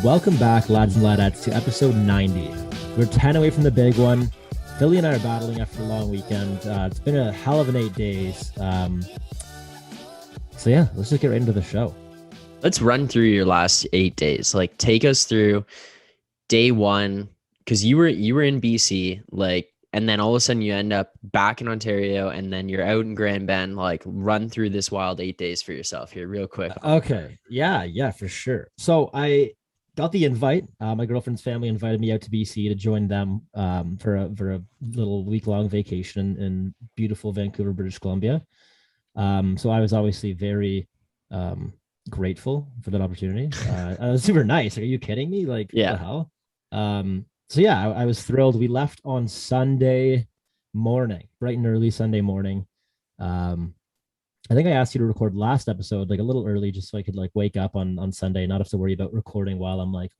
Welcome back, lads and ladettes, to episode 90. We're 10 away from the big one. Philly and I are battling after a long weekend. It's been a hell of an 8 days. So yeah, let's just get right into the show. Let's run through your last 8 days. Like, take us through day one, because you were in BC, and then all of a sudden you end up back in Ontario, and then you're out in Grand Bend. Like, run through this wild 8 days for yourself here, real quick. Okay, yeah, for sure. So I got the invite. My girlfriend's family invited me out to BC to join them for a little week-long vacation in beautiful Vancouver, British Columbia. So I was obviously very grateful for that opportunity. It was super nice. Like, are you kidding me? Like, Yeah. what the hell? So yeah, I was thrilled. We left on Sunday morning, bright and early Sunday morning. I think I asked you to record last episode like a little early, just so I could like wake up on Sunday, not have to worry about recording while I'm like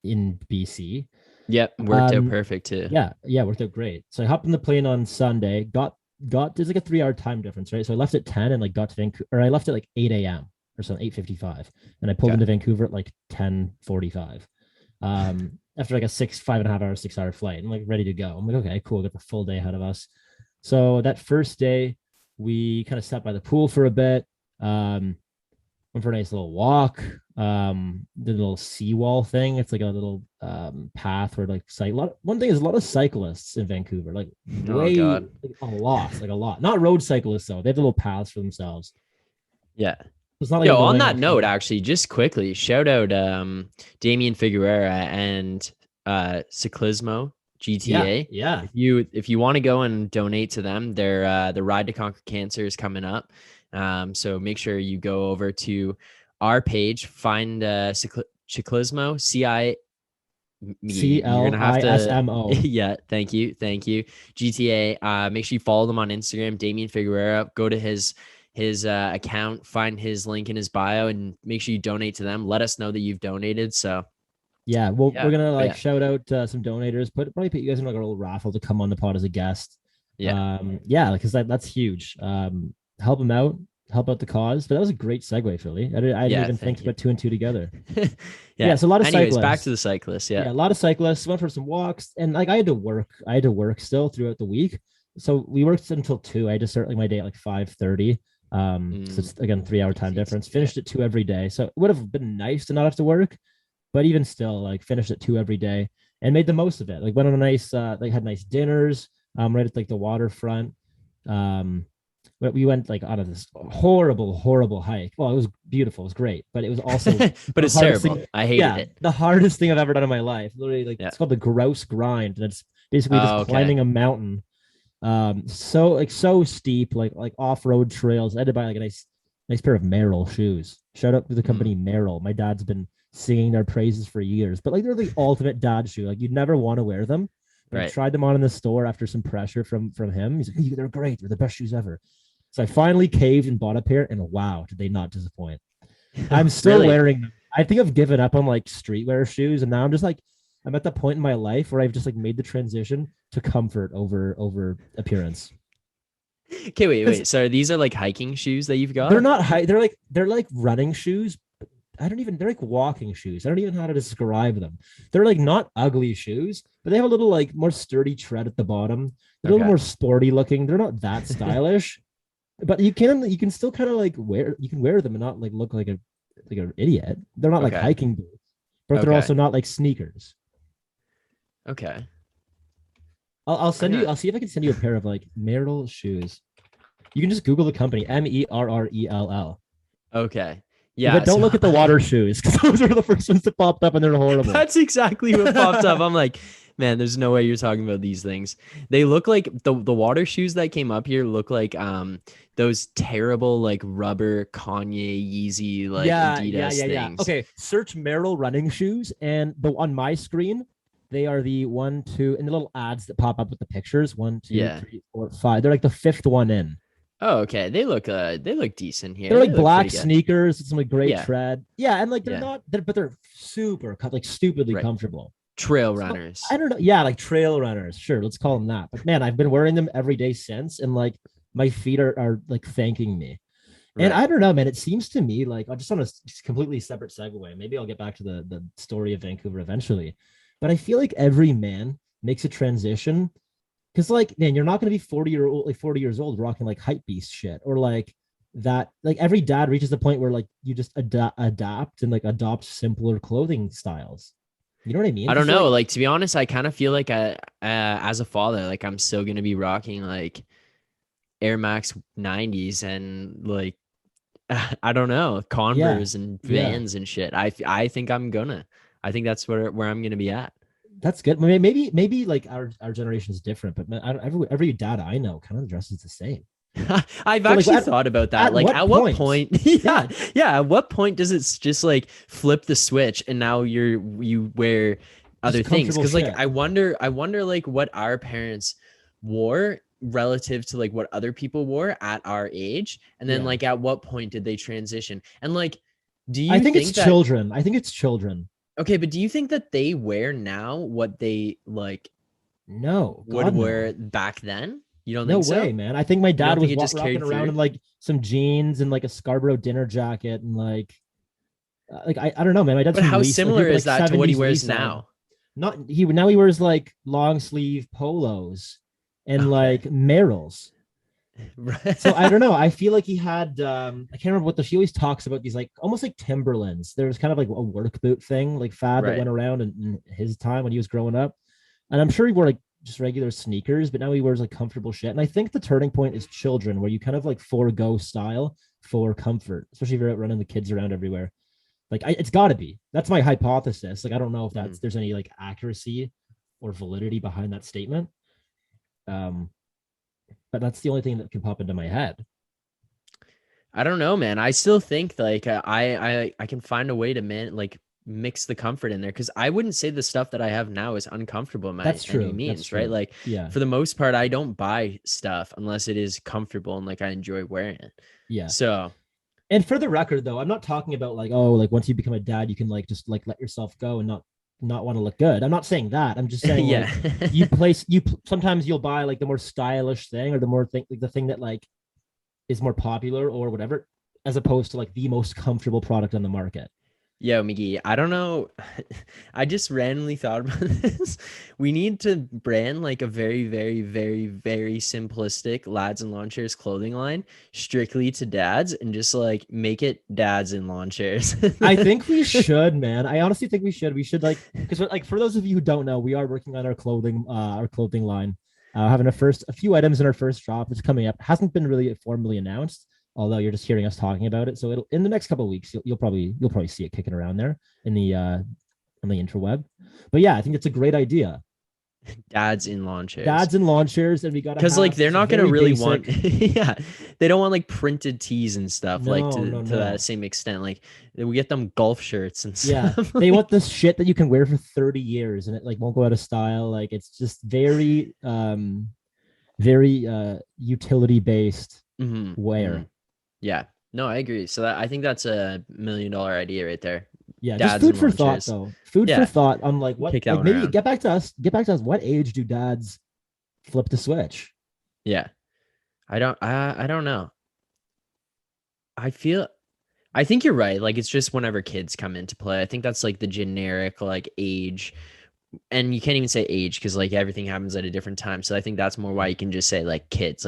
in BC. Yep, worked out perfect too. Yeah, worked out great. So I hopped in the plane on Sunday. Got there's like a 3 hour time difference, right? So I left at 10 and like got to Vancouver, or I left at like 8 a.m. or something, 8:55, and I pulled into Vancouver at like 10:45. After like a 5.5 hour, 6 hour flight. I'm like ready to go. I'm like, okay, cool, got the full day ahead of us. So that first day, we kind of sat by the pool for a bit. Went for a nice little walk. Did a little seawall thing. It's like a little path where like one thing is a lot of cyclists in Vancouver, like like a lot. Not road cyclists though. They have little paths for themselves. Yeah. It's not like on that note, actually, just quickly, shout out Damien Figueroa and Ciclismo GTA. Yeah. If you want to go and donate to them, their the Ride to Conquer Cancer is coming up. So make sure you go over to our page, find Ciclismo, CLISMO. Yeah, thank you. GTA. Make sure you follow them on Instagram, Damien Figueroa. Go to his account, find his link in his bio, and make sure you donate to them. Let us know that you've donated. So we're gonna shout out some donators. Probably put you guys in like a little raffle to come on the pod as a guest. Because that's huge. Help them out, help out the cause. But that was a great segue, Philly. I didn't even think to put two and two together. So a lot of cyclists. Back to the cyclists. Yeah, a lot of cyclists went for some walks, and like I had to work still throughout the week. So we worked until 2. I had to start like my day at like 5:30. So it's again 3 hour time difference. Finished at 2 every day. So it would have been nice to not have to work, but even still, like finished at 2 every day and made the most of it. Like went on a nice, had nice dinners, right at like the waterfront. But we went like on this horrible hike. Well, it was beautiful. It was great, but it was also, but it's terrible. I hated it. The hardest thing I've ever done in my life. Literally, it's called the grouse grind. And it's basically just climbing a mountain. So steep, like off-road trails. I had to buy like a nice pair of Merrell shoes. Shout out to the company Merrell. My dad's been singing their praises for years, but like they're the ultimate dad shoe. Like you'd never want to wear them. But I tried them on in the store after some pressure from him. He's like, hey, they're great. They're the best shoes ever. So I finally caved and bought a pair, and wow, did they not disappoint. I'm still wearing them. I think I've given up on like streetwear shoes, and now I'm just like, I'm at the point in my life where I've just like made the transition to comfort over appearance. Okay, wait. So these are like hiking shoes that you've got? They're not they're like running shoes. They're like walking shoes. I don't even know how to describe them. They're like not ugly shoes, but they have a little like more sturdy tread at the bottom. They're a little more sporty looking. They're not that stylish, but you can still kind of like wear them and not like look like an idiot. They're not like hiking boots, but they're also not like sneakers. Okay. I'll send you. I'll see if I can send you a pair of like Merrell shoes. You can just Google the company Merrell. Okay. Yeah. But don't look at the water shoes because those are the first ones that popped up and they're horrible. That's exactly what popped up. I'm like, man, there's no way you're talking about these things. They look like the water shoes that came up here look like those terrible like rubber Kanye Yeezy like Adidas things. Okay, search Merrell running shoes and on my screen. They are the 1, 2, and the little ads that pop up with the pictures. 1, 2, 3, 4, 5. They're like the 5th one in. Oh, okay. They look decent here. They're like black sneakers. It's some like great tread. Yeah, and like they're super like stupidly comfortable. Trail runners. I don't know. Yeah, like trail runners. Sure, let's call them that. But man, I've been wearing them every day since, and like my feet are like thanking me. And I don't know, man. It seems to me like just on a completely separate segue. Maybe I'll get back to the story of Vancouver eventually, but I feel like every man makes a transition because, like, man, you're not going to be 40 years old rocking like hype beast shit or like that. Like every dad reaches the point where like you just adapt and like adopt simpler clothing styles. You know what I mean? I don't know. Like to be honest, I kind of feel like as a father, like I'm still gonna be rocking like Air Max 90s and like I don't know, Converse and Vans and shit. I think I think that's where I'm gonna be at. That's good. Maybe like our generation is different, but every dad I know kind of dresses the same. I've actually thought about that. Like at what point? Yeah. At what point does it just like flip the switch and now you wear other things? Because like I wonder like what our parents wore relative to like what other people wore at our age, and then like at what point did they transition? And like, do you? I think it's children. I think it's children. Okay, but do you think that they wear now what they like? No, would wear back then? You don't think so? No way, man. I think my dad was just rocking around in like some jeans and like a Scarborough dinner jacket and like I don't know, man. My dad's but how similar is that to what he wears now? Now he wears like long sleeve polos and like Merrills. Right. So I don't know. I feel like he had I can't remember what she always talks about these like almost like Timberlands. There was kind of like a work boot thing, like fad that went around in his time when he was growing up. And I'm sure he wore like just regular sneakers, but now he wears like comfortable shit. And I think the turning point is children, where you kind of like forego style for comfort, especially if you're out running the kids around everywhere. Like it's got to be. That's my hypothesis. Like I don't know if there's any like accuracy or validity behind that statement. But that's the only thing that can pop into my head. I don't know, man. I still think like I can find a way to mix the comfort in there, because I wouldn't say the stuff that I have now is uncomfortable by any means, right? Like for the most part, I don't buy stuff unless it is comfortable and like I enjoy wearing it. Yeah. So, and for the record though, I'm not talking about like, oh, like once you become a dad, you can like just like let yourself go and not want to look good. I'm not saying that. I'm just saying like, sometimes you'll buy like the more stylish thing or the thing that like is more popular or whatever, as opposed to like the most comfortable product on the market. Yo, Magee, I don't know. I just randomly thought about this. We need to brand like a very, very, very, very simplistic lads and lawn chairs clothing line strictly to dads and just like make it dads in lawn chairs. I think we should, man. I honestly think we should. We should like, because like for those of you who don't know, we are working on our clothing line. Having a few items in our first drop. It's coming up. Hasn't been really formally announced, although you're just hearing us talking about it. So it'll in the next couple of weeks, you'll probably see it kicking around there in the interweb. But yeah, I think it's a great idea. Dads in lawn chairs, and we got because like they're not gonna really want they don't want like printed tees and stuff to that same extent. Like we get them golf shirts and stuff. Yeah, they want this shit that you can wear for 30 years and it like won't go out of style. Like it's just very utility based wear. Mm-hmm. Yeah, no, I agree. So I think that's $1 million idea right there. Yeah, dads, just food for thought though. Food for thought. I'm like, what? Like, maybe around. Get back to us. What age do dads flip the switch? Yeah, I don't know. I think you're right. Like it's just whenever kids come into play. I think that's like the generic like age. And you can't even say age because like everything happens at a different time. So I think that's more why you can just say like kids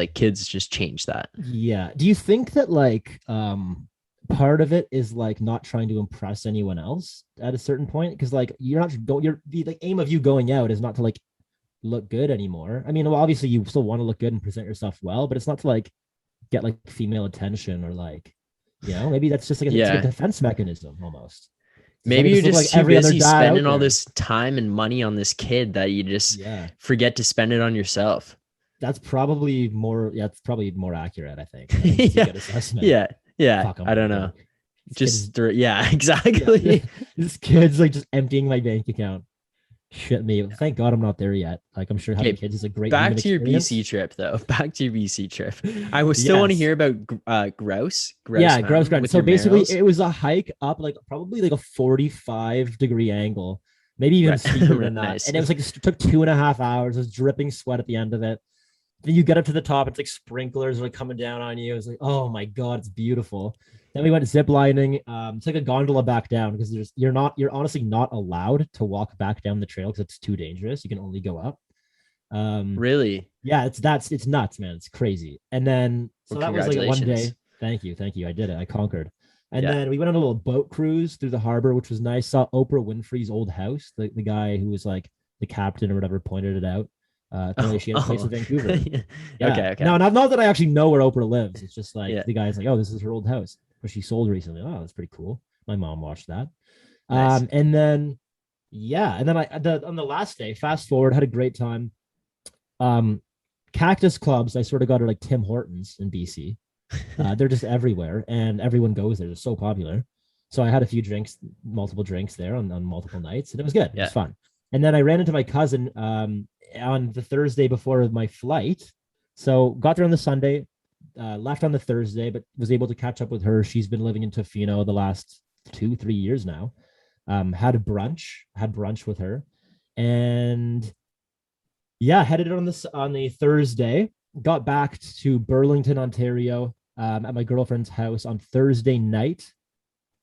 just change that. Yeah. Do you think that like part of it is like not trying to impress anyone else at a certain point? Because like the like aim of you going out is not to like look good anymore. I mean, well, obviously you still want to look good and present yourself well, but it's not to like get like female attention or like, you know, maybe that's just like a defense mechanism almost. Maybe you're just too busy spending all this time and money on this kid that you just forget to spend it on yourself. That's probably more. Yeah, it's probably more accurate. I think. Yeah. I don't know. Exactly. Yeah. This kid's like just emptying my bank account. Shit me. Thank God I'm not there yet. Like I'm sure having kids is a great. Back to your BC trip though. Back to your BC trip. I would still want to hear about grouse. Yeah, grouse. So basically, it was a hike up like probably like a 45-degree angle, maybe even steeper than that. And it was like it took 2.5 hours. It was dripping sweat at the end of it. Then you get up to the top, it's like sprinklers are like coming down on you. It's like, oh my god, it's beautiful. Then we went zip lining. It's like a gondola back down because you're honestly not allowed to walk back down the trail because it's too dangerous. You can only go up. Really? Yeah, it's nuts, man. It's crazy. And then Well, so that was like one day. congratulations. Thank you. I did it. I conquered. And Yeah. then we went on a little boat cruise through the harbor, which was nice. Saw Oprah Winfrey's old house. The guy who was like the captain or whatever pointed it out. Apparently she has a place in Vancouver. Yeah. Yeah. Okay. No, not that I actually know where Oprah lives. It's just like Yeah. the guy's like, oh, this is her old house, but she sold recently. Oh, that's pretty cool. My mom watched that. Nice. And then and then on the last day, fast forward, had a great time. Cactus clubs, I sort of got at like Tim Hortons in BC. They're just everywhere, and everyone goes there. They're so popular. So I had a few drinks, multiple drinks there on multiple nights, and it was good. It was fun. And then I ran into my cousin on the Thursday before my flight. So got there on the Sunday, left on the Thursday, but was able to catch up with her. She's been living in Tofino the last 2-3 years now. Had brunch with her, and headed on the Thursday. Got back to Burlington, Ontario, at my girlfriend's house on Thursday night.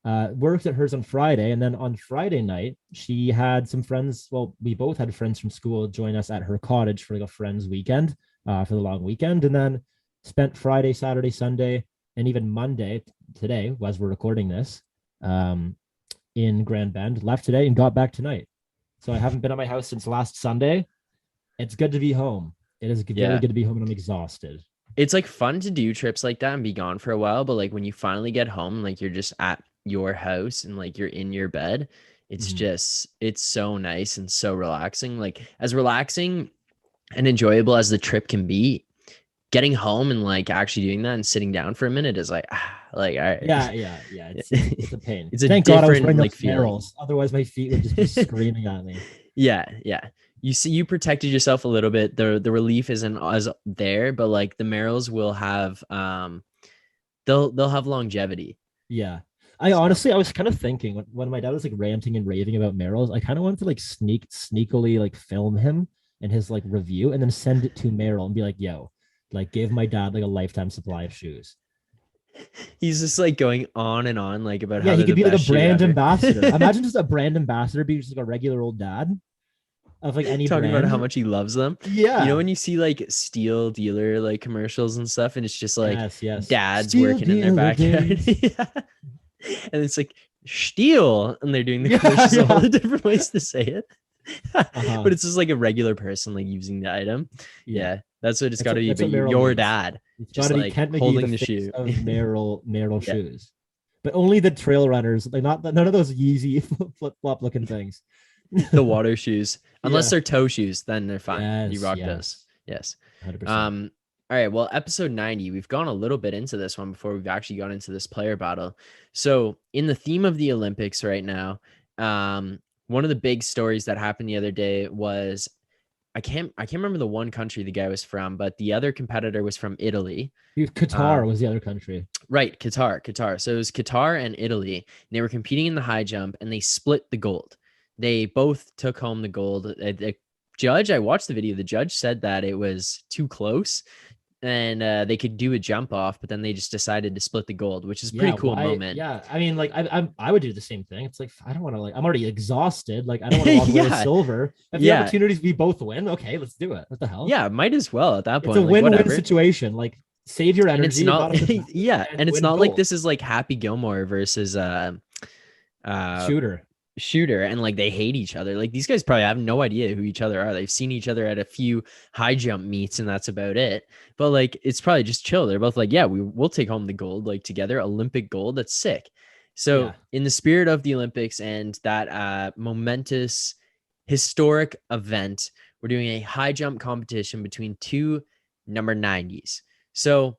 Worked at hers on Friday, and then on Friday night, she had some friends. Well, we both had friends from school join us at her cottage for like a friends weekend, for the long weekend, and then spent Friday, Saturday, Sunday, and even Monday today, as we're recording this, in Grand Bend. Left today and got back tonight. So I haven't been at my house since last Sunday. It's good to be home. It is very good to be home, and I'm exhausted. It's like fun to do trips like that and be gone for a while, but like when you finally get home, like you're just at your house and like you're in your bed, it's just, it's so nice and so relaxing. Like as relaxing and enjoyable as the trip can be, getting home and like actually doing that and sitting down for a minute is like, like, all right. Yeah. It's a pain. It's a Thank different God I was wearing like feeling. Otherwise my feet would just be screaming at me. Yeah. You protected yourself a little bit. The relief isn't as there, but like the Merrills will have they'll have longevity. Yeah. I was kind of thinking when my dad was like ranting and raving about Merrill's, I kind of wanted to like sneakily like film him and his like review and then send it to Merrill and be like, yo, like give my dad like a lifetime supply of shoes. He's just like going on and on like about how he could be like a brand ambassador. Imagine Imagine just a brand ambassador being just like a regular old dad of like any talking brand. about how much he loves them. Yeah. You know when you see like steel dealer like commercials and stuff and it's just like yes. dads Steel working in their backyard. Yeah. And it's like steel and they're doing the commercials all the different ways to say it. But it's just like a regular person like using the item. Yeah. That's what it's got to be. But your dad, it's just like holding the shoe of Merrill shoes, but only the trail runners, like none of those Yeezy flip flop looking things. The water shoes, unless they're toe shoes, then they're fine. You rock those. Yes. 100%. All right. Well, episode 90, we've gone a little bit into this one before we've actually gone into this player battle. So in the theme of the Olympics right now, one of the big stories that happened the other day was I can't remember the one country the guy was from, but the other competitor was from Italy. Qatar was the other country. Right. Qatar. So it was Qatar and Italy, and they were competing in the high jump and they split the gold. They both took home the gold. The judge, I watched the video. The judge said that it was too close and they could do a jump off, but then they just decided to split the gold, which is a pretty cool moment. Yeah. I mean, like I would do the same thing. It's like, I don't want to like, I'm already exhausted. Like I don't want to walk away with silver. If the opportunities we both win, okay, let's do it. What the hell? Yeah, might as well at that point. It's a win-win situation. Like save your energy. And it's not, and it's not like this is like Happy Gilmore versus Shooter and like they hate each other. Like these guys probably have no idea who each other are. They've seen each other at a few high jump meets and that's about it. But like it's probably just chill. They're both like, yeah, we'll take home the gold like together, Olympic gold. That's sick. So in the spirit of the Olympics and that momentous historic event, we're doing a high jump competition between two number 90s. So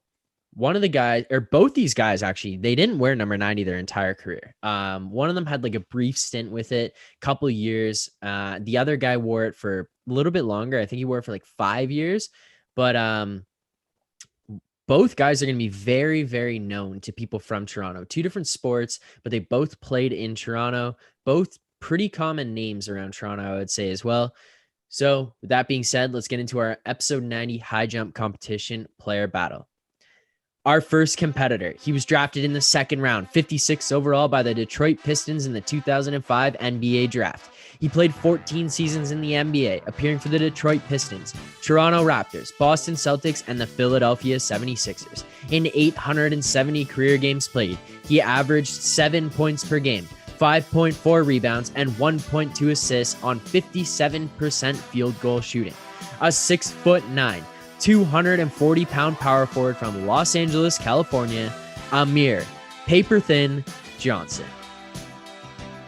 one of the guys, or both these guys actually, they didn't wear number 90 their entire career. One of them had like a brief stint with it, couple years. The other guy wore it for a little bit longer. I think he wore it for like 5 years. But both guys are going to be very, very known to people from Toronto. Two different sports, but they both played in Toronto. Both pretty common names around Toronto, I would say as well. So with that being said, let's get into our episode 90 high jump competition player battle. Our first competitor, he was drafted in the second round, 56 overall by the Detroit Pistons in the 2005 NBA draft. He played 14 seasons in the NBA, appearing for the Detroit Pistons, Toronto Raptors, Boston Celtics, and the Philadelphia 76ers. In 870 career games played, he averaged 7 points per game, 5.4 rebounds, and 1.2 assists on 57% field goal shooting. A 6'9", 240-pound power forward from Los Angeles, California, Amir Paper-Thin Johnson.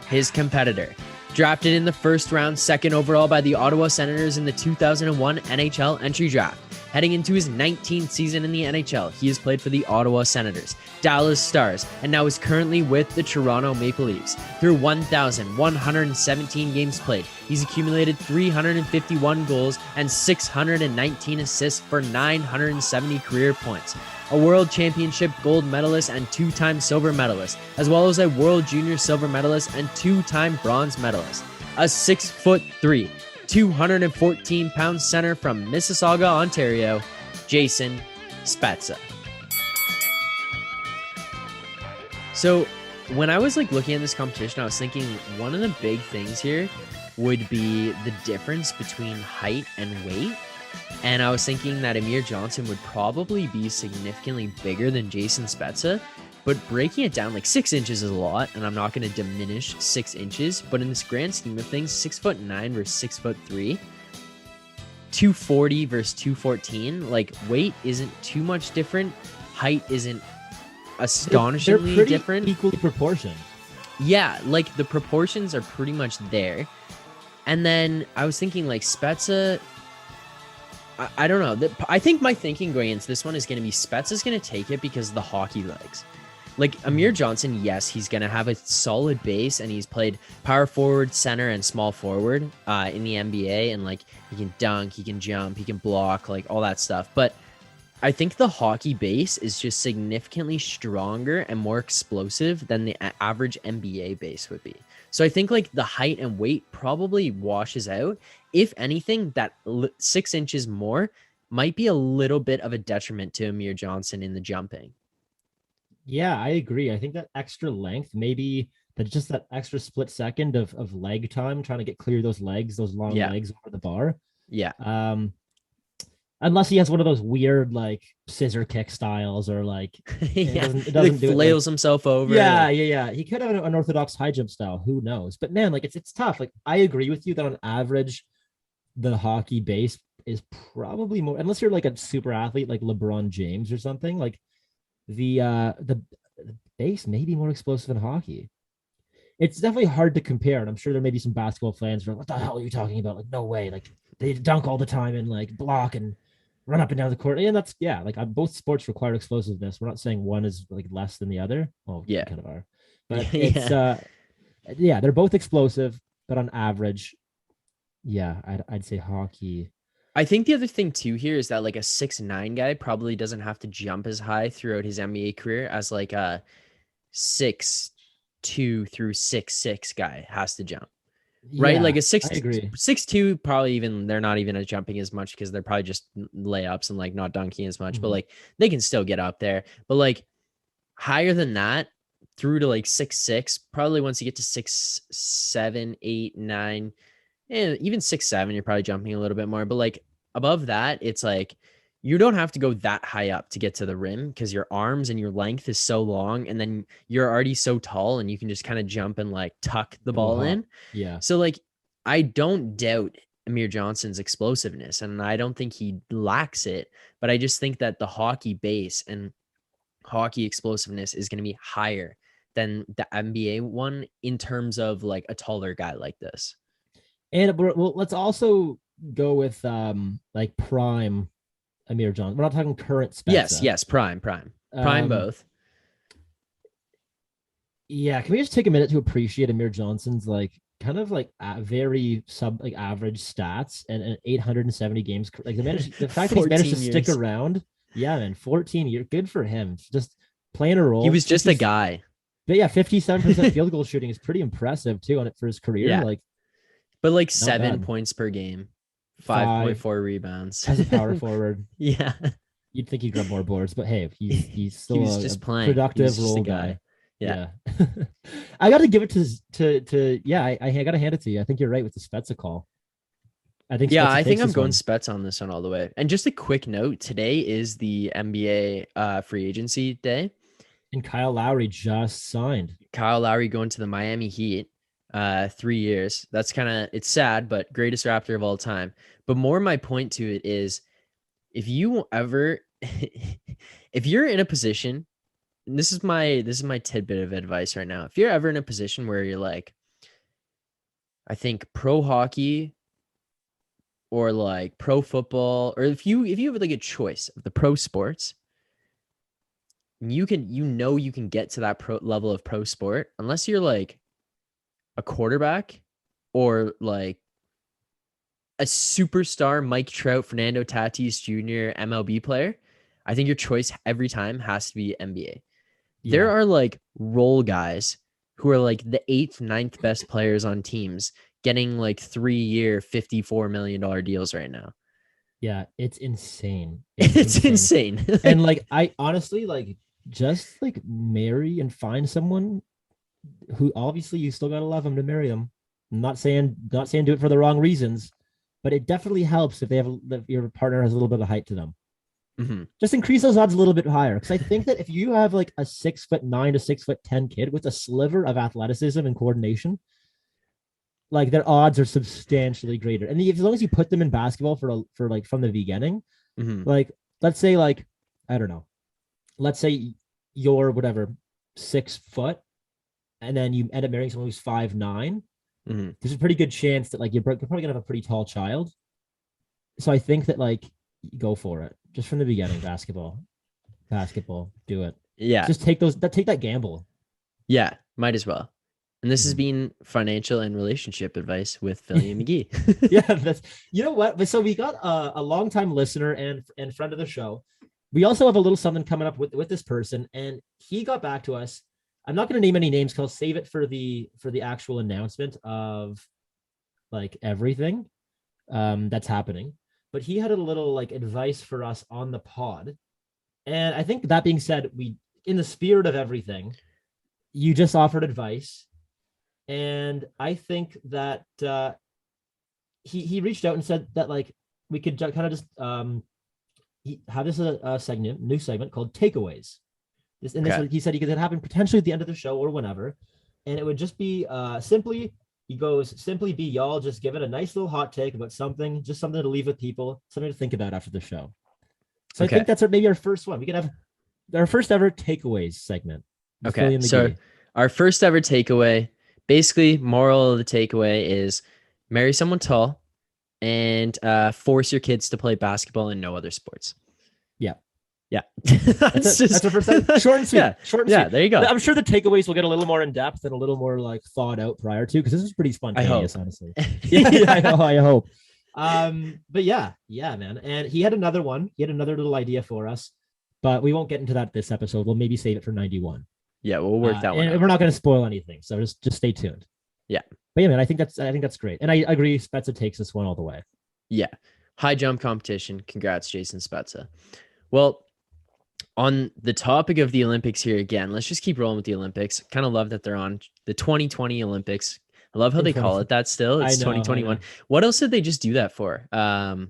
His competitor, drafted in the first round, second overall by the Ottawa Senators in the 2001 NHL entry draft. Heading into his 19th season in the NHL, he has played for the Ottawa Senators, Dallas Stars, and now is currently with the Toronto Maple Leafs. Through 1,117 games played, he's accumulated 351 goals and 619 assists for 970 career points. A World Championship gold medalist and two-time silver medalist, as well as a World Junior silver medalist and two-time bronze medalist. A 6'3", 214-pound center from Mississauga, Ontario, Jason Spezza. So when I was looking at this competition, I was thinking one of the big things here would be the difference between height and weight. And I was thinking that Amir Johnson would probably be significantly bigger than Jason Spezza. But breaking it down, 6 inches is a lot, and I'm not going to diminish 6 inches. But in this grand scheme of things, 6'9" versus 6'3", 240 versus 214, weight isn't too much different. Height isn't astonishingly they're pretty different. Equally proportioned. Yeah, the proportions are pretty much there. And then I was thinking Spezza, I don't know. I think my thinking going into this one is going to be Spezza's going to take it because of the hockey legs. Amir Johnson, yes, he's going to have a solid base, and he's played power forward, center, and small forward in the NBA, and he can dunk, he can jump, he can block, all that stuff. But I think the hockey base is just significantly stronger and more explosive than the average NBA base would be. So I think the height and weight probably washes out. If anything, that 6 inches more might be a little bit of a detriment to Amir Johnson in the jumping. Yeah, I agree. I think that extra length, maybe that extra split second of leg time, trying to get clear those long legs over the bar. Yeah. Unless he has one of those weird scissor kick styles, or it doesn't do flails himself over. Yeah. He could have an unorthodox high jump style. Who knows? But man, it's tough. I agree with you that on average, the hockey base is probably more, unless you're a super athlete like LeBron James or something, the base may be more explosive than hockey. It's definitely hard to compare, and I'm sure there may be some basketball fans who are what the hell are you talking about? No way. They dunk all the time and block and run up and down the court. And that's both sports require explosiveness. We're not saying one is less than the other. Oh, yeah, kind of are. But it's they're both explosive, but on average, I'd say hockey. I think the other thing too here is that a 6'9" guy probably doesn't have to jump as high throughout his NBA career as a 6'2" through 6'6" guy has to jump. Right? Yeah, a 6'2", probably even they're not even jumping as much because they're probably just layups and not dunking as much, but they can still get up there. But higher than that through to 6'6", probably once you get to 6'7", 8'9", and even 6'7", you're probably jumping a little bit more. But above that, it's you don't have to go that high up to get to the rim because your arms and your length is so long, and then you're already so tall, and you can just kind of jump and tuck the ball in. Yeah. So I don't doubt Amir Johnson's explosiveness, and I don't think he lacks it, but I just think that the hockey base and hockey explosiveness is going to be higher than the NBA one in terms of a taller guy like this. And let's also go with prime Amir Johnson. We're not talking current Spezza. Yes, prime both. Yeah, can we just take a minute to appreciate Amir Johnson's very average stats and 870 games. The fact that he's managed to stick around. Yeah, man, 14 years. Good for him. Just playing a role. He was just a guy. But yeah, 57% field goal shooting is pretty impressive too on it for his career. Yeah. But 7 bad. points per game. 5.4 rebounds as a power forward. Yeah. You'd think he'd grab more boards, but hey, he's He still was a just playing. productive Just a role guy. guy. Yeah. I got to give it to yeah. I got to hand it to you. I think you're right with the Spezza call. I think Yeah, Spezza I think takes I'm this going one. Spets on this one all the way. And just a quick note, today is the NBA free agency day. And Kyle Lowry just signed. Kyle Lowry going to the Miami Heat, 3 years. That's kind of, it's sad, but greatest Raptor of all time. But more my point to it is, if you ever, if you're in a position, and this is my tidbit of advice right now. If you're ever in a position where you're like, I think pro hockey or like pro football, or if you have like a choice of the pro sports, you can get to that pro level of pro sport unless you're like a quarterback or like a superstar Mike Trout, Fernando Tatis Jr. MLB player. I think your choice every time has to be NBA. There are like role guys who are like the 8th, 9th best players on teams getting like 3-year, $54 million deals right now. Yeah, it's insane. It's insane. And like, I honestly like just like marry and find someone who obviously you still gotta love them to marry them. I'm not saying do it for the wrong reasons, but it definitely helps if your partner has a little bit of height to them. Mm-hmm. Just increase those odds a little bit higher. Because I think that if you have like a 6'9" to 6'10" kid with a sliver of athleticism and coordination, like their odds are substantially greater. And as long as you put them in basketball for like from the beginning, like let's say like I don't know, let's say you're whatever 6 foot, and then you end up marrying someone who's 5'9". There's a pretty good chance that like you're probably gonna have a pretty tall child. So I think that like go for it just from the beginning. Basketball, do it. Yeah, just take that gamble. Yeah, might as well. And this has been financial and relationship advice with Philly and Magee. Yeah, that's you know what. So we got a longtime listener and friend of the show. We also have a little something coming up with this person, and he got back to us. I'm not going to name any names because I'll save it for the actual announcement of like everything that's happening. But he had a little like advice for us on the pod, and I think that being said, we in the spirit of everything, you just offered advice. And I think that he reached out and said that like we could kind of just have this new segment called takeaways. He said he could happen potentially at the end of the show or whenever, and it would just be simply be y'all just give it a nice little hot take about something, just something to leave with people, something to think about after the show. So I think that's maybe our first one. We could have our first ever takeaways segment. Okay, so our first ever takeaway. Basically, moral of the takeaway is marry someone tall and force your kids to play basketball and no other sports. Yeah. That's our first time. Short and sweet. Yeah. Short and sweet. There you go. I'm sure the takeaways will get a little more in depth and a little more like thought out prior to, because this is pretty spontaneous, honestly. I hope. But yeah, man. And he had another one. He had another little idea for us, but we won't get into that this episode. We'll maybe save it for 91. Yeah, we'll work that one out. And we're not going to spoil anything, so just stay tuned. Yeah. But yeah, man, I think that's great. And I agree, Spezza takes this one all the way. Yeah. High jump competition. Congrats, Jason Spezza. Well, on the topic of the Olympics here again, let's just keep rolling with the Olympics. Kind of love that they're on the 2020 Olympics. I love how they call it that still. It's 2021. What else did they just do that for? The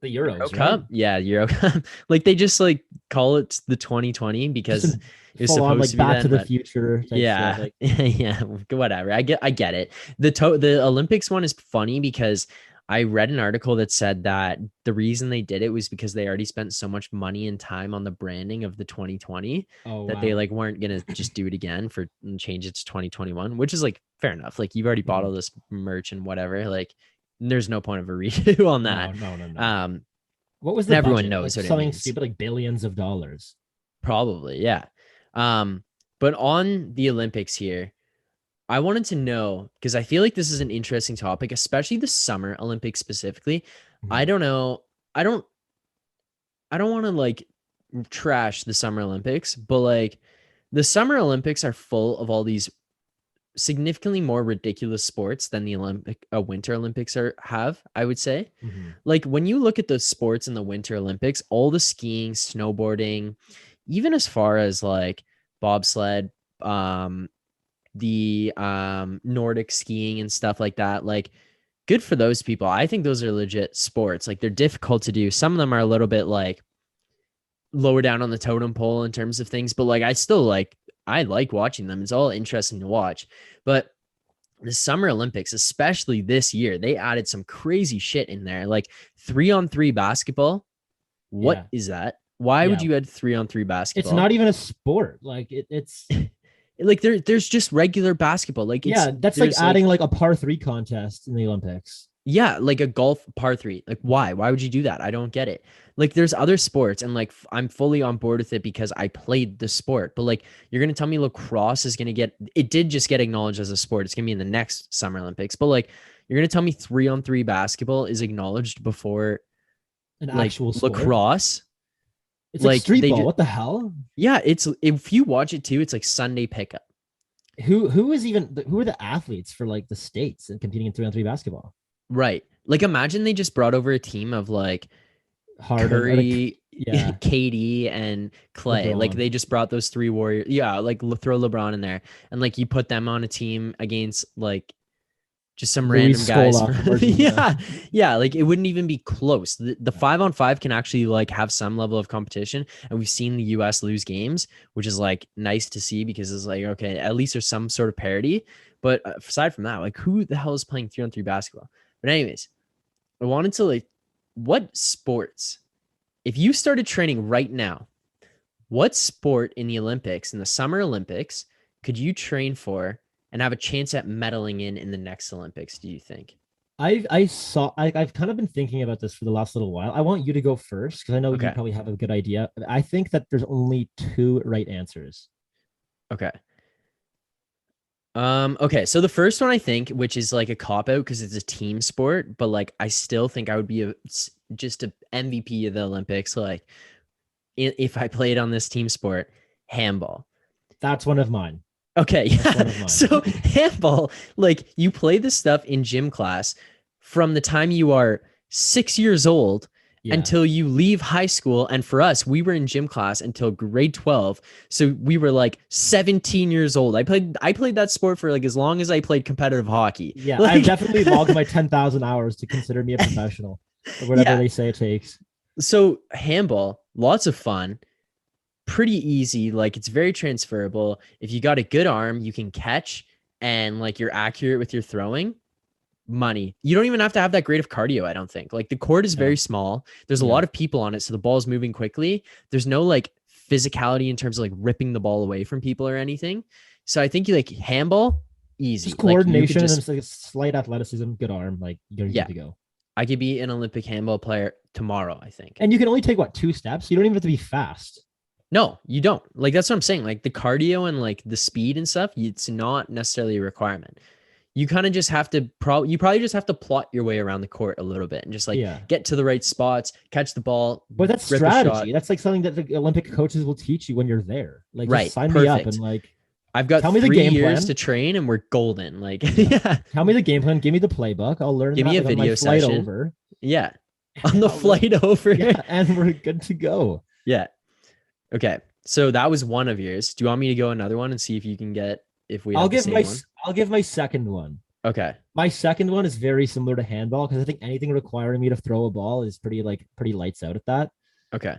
Euros, Euro Cup? Right? Yeah, Euro Cup. Like they just like call it the 2020 because it's supposed like to be Back to the but, Future. Yeah, like. Yeah, whatever. I get it. The Olympics one is funny because I read an article that said that the reason they did it was because they already spent so much money and time on the branding of the 2020 that they like weren't gonna just do it again and change it to 2021, which is like fair enough. Like you've already bought all this merch and whatever. Like there's no point of a redo on that. No. What was the everyone budget? knows like something stupid like billions of dollars? Probably, yeah. But on the Olympics here, I wanted to know, because I feel like this is an interesting topic, especially the Summer Olympics specifically. I don't know. I don't want to like trash the Summer Olympics, but like the Summer Olympics are full of all these significantly more ridiculous sports than the Winter Olympics have, I would say. Mm-hmm. Like when you look at the sports in the Winter Olympics, all the skiing, snowboarding, even as far as like bobsled, the Nordic skiing and stuff like that, like good for those people. I think those are legit sports. Like they're difficult to do. Some of them are a little bit like lower down on the totem pole in terms of things, but like I like watching them. It's all interesting to watch. But the Summer Olympics, especially this year, they added some crazy shit in there, like 3-on-3 basketball. What is that? Why would you add 3-on-3 basketball? It's not even a sport. Like it's like there's just regular basketball. Like that's like adding like a par 3 contest in the Olympics. Yeah, like a golf par 3. Like why? Why would you do that? I don't get it. Like there's other sports and like I'm fully on board with it because I played the sport. But like you're going to tell me lacrosse is going to it did just get acknowledged as a sport. It's going to be in the next Summer Olympics. But like you're going to tell me 3-on-3 basketball is acknowledged before an actual sport? Lacrosse? It's like street ball. What the hell? Yeah, it's if you watch it too, it's like Sunday pickup. Who are the athletes for like the states and competing in 3-on-3 basketball? Right. Like imagine they just brought over a team of like Harden, Curry, KD, and Clay. LeBron. Like they just brought those 3 warriors. Yeah, like throw LeBron in there. And like you put them on a team against like just some random guys. Yeah. Like it wouldn't even be close. The 5-on-5 can actually like have some level of competition. And we've seen the US lose games, which is like nice to see because it's like, okay, at least there's some sort of parity. But aside from that, like who the hell is playing 3-on-3 basketball? But anyways, I wanted to like, what sports, if you started training right now, what sport in the Olympics, in the Summer Olympics, could you train for and have a chance at medaling in the next Olympics, do you think? I've kind of been thinking about this for the last little while. I want you to go first because I know you probably have a good idea. I think that there's only 2 right answers. Okay. Okay, so the first one I think, which is like a cop out because it's a team sport, but like I still think I would be just a MVP of the Olympics. Like if I played on this team sport, handball. That's one of mine. Okay, yeah. So handball, like you play this stuff in gym class from the time you are 6 years old until you leave high school. And for us, we were in gym class until grade 12. So we were like 17 years old. I played that sport for like as long as I played competitive hockey. Yeah, like, I definitely logged my 10,000 hours to consider me a professional or whatever they say it takes. So handball, lots of fun, pretty easy. Like it's very transferable. If you got a good arm, you can catch and like you're accurate with your throwing. Money. You don't even have to have that great of cardio, I don't think. Like the court is very small. There's a lot of people on it, so the ball is moving quickly. There's no like physicality in terms of like ripping the ball away from people or anything. So I think you like handball, easy. Just coordination and just like slight athleticism, good arm, like you're good to go. I could be an Olympic handball player tomorrow, I think. And you can only take 2 steps. You don't even have to be fast. No, you don't. Like that's what I'm saying. Like the cardio and like the speed and stuff, it's not necessarily a requirement. You kind of just have to you probably just have to plot your way around the court a little bit and just like get to the right spots, catch the ball. But that's strategy. That's like something that the Olympic coaches will teach you when you're there. Like just sign me up and like I've got 3 years to train and we're golden. Like tell me the game plan, give me the playbook. I'll learn. Give me a video session. Over. Yeah. On the flight over. And we're good to go. Yeah. Okay. So that was one of yours. Do you want me to go another one and see if you can get I'll give my second one. Okay. My second one is very similar to handball because I think anything requiring me to throw a ball is pretty lights out at that. Okay.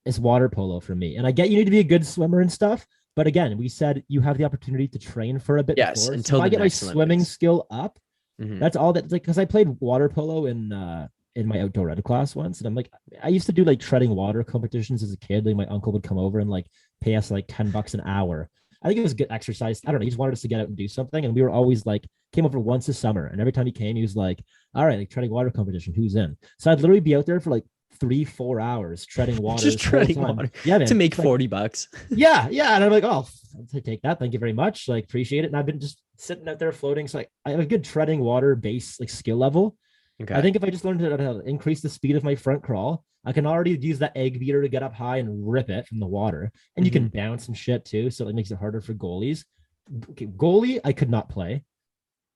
It's water polo for me. And I get you need to be a good swimmer and stuff, but again, we said you have the opportunity to train for a bit before. Until so if I get my swimming skill up, that's all that like because I played water polo in my outdoor ed class once, and I'm like, I used to do like treading water competitions as a kid. Like my uncle would come over and like pay us like $10 an hour. I think it was good exercise. I don't know. He just wanted us to get out and do something. And we were always like, came over once a summer. And every time he came, he was like, all right, like treading water competition, who's in? So I'd literally be out there for like 3-4 hours treading water. Just treading water. Yeah, man. To make $40. Yeah. And I'm like, oh, I'll take that. Thank you very much. Like, appreciate it. And I've been just sitting out there floating. So I have a good treading water base, like skill level. Okay. I think if I just learned how to increase the speed of my front crawl, I can already use that egg beater to get up high and rip it from the water. And you can bounce and shit too. So it makes it harder for goalies. okay, goalie, I could not play,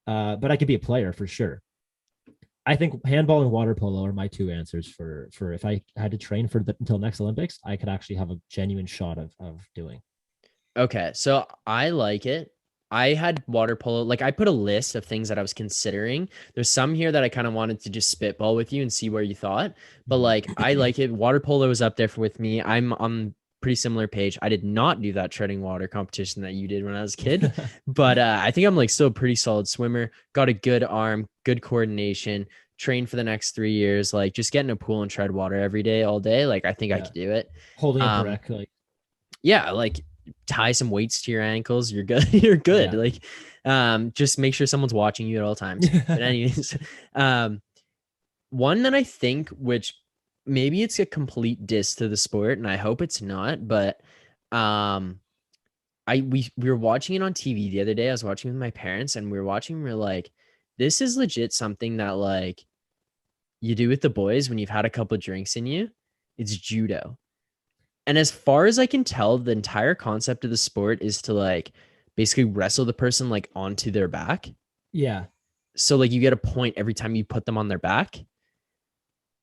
but I could be a player for sure. I think handball and water polo are my two answers for if I had to train until next Olympics, I could actually have a genuine shot of doing. Okay, so I like it. I had water polo. Like I put a list of things that I was considering. There's some here that I kind of wanted to just spitball with you and see where you thought. But like I like it. Water polo is up there with me. I'm on pretty similar page. I did not do that treading water competition that you did when I was a kid, but I think I'm like still a pretty solid swimmer. Got a good arm, good coordination. Train for the next 3 years. Like just get in a pool and tread water every day, all day. Like I think I could do it. Holding a brick, like yeah, like tie some weights to your ankles, you're good. You're good. Yeah. Like just make sure someone's watching you at all times. But anyways, one that I think, which maybe it's a complete diss to the sport, and I hope it's not, but we were watching it on TV the other day. I was watching with my parents, and we were watching, we're like, this is legit something that like you do with the boys when you've had a couple of drinks in you. It's judo. And as far as I can tell, the entire concept of the sport is to like basically wrestle the person like onto their back. Yeah. So like you get a point every time you put them on their back.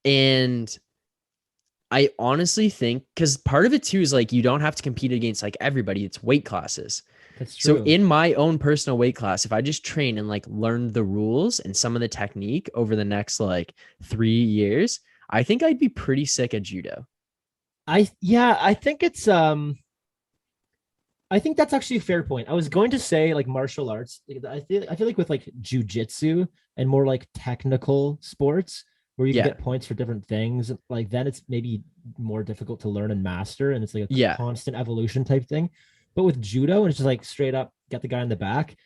And I honestly think, because part of it too is like you don't have to compete against like everybody. It's weight classes. That's true. So in my own personal weight class, if I just train and like learn the rules and some of the technique over the next like 3 years, I think I'd be pretty sick at judo. I think it's I think that's actually a fair point. I was going to say like martial arts. I feel like with like jujitsu and more like technical sports where you can get points for different things, like then it's maybe more difficult to learn and master, and it's like a constant evolution type thing. But with judo, and it's just like straight up get the guy in the back.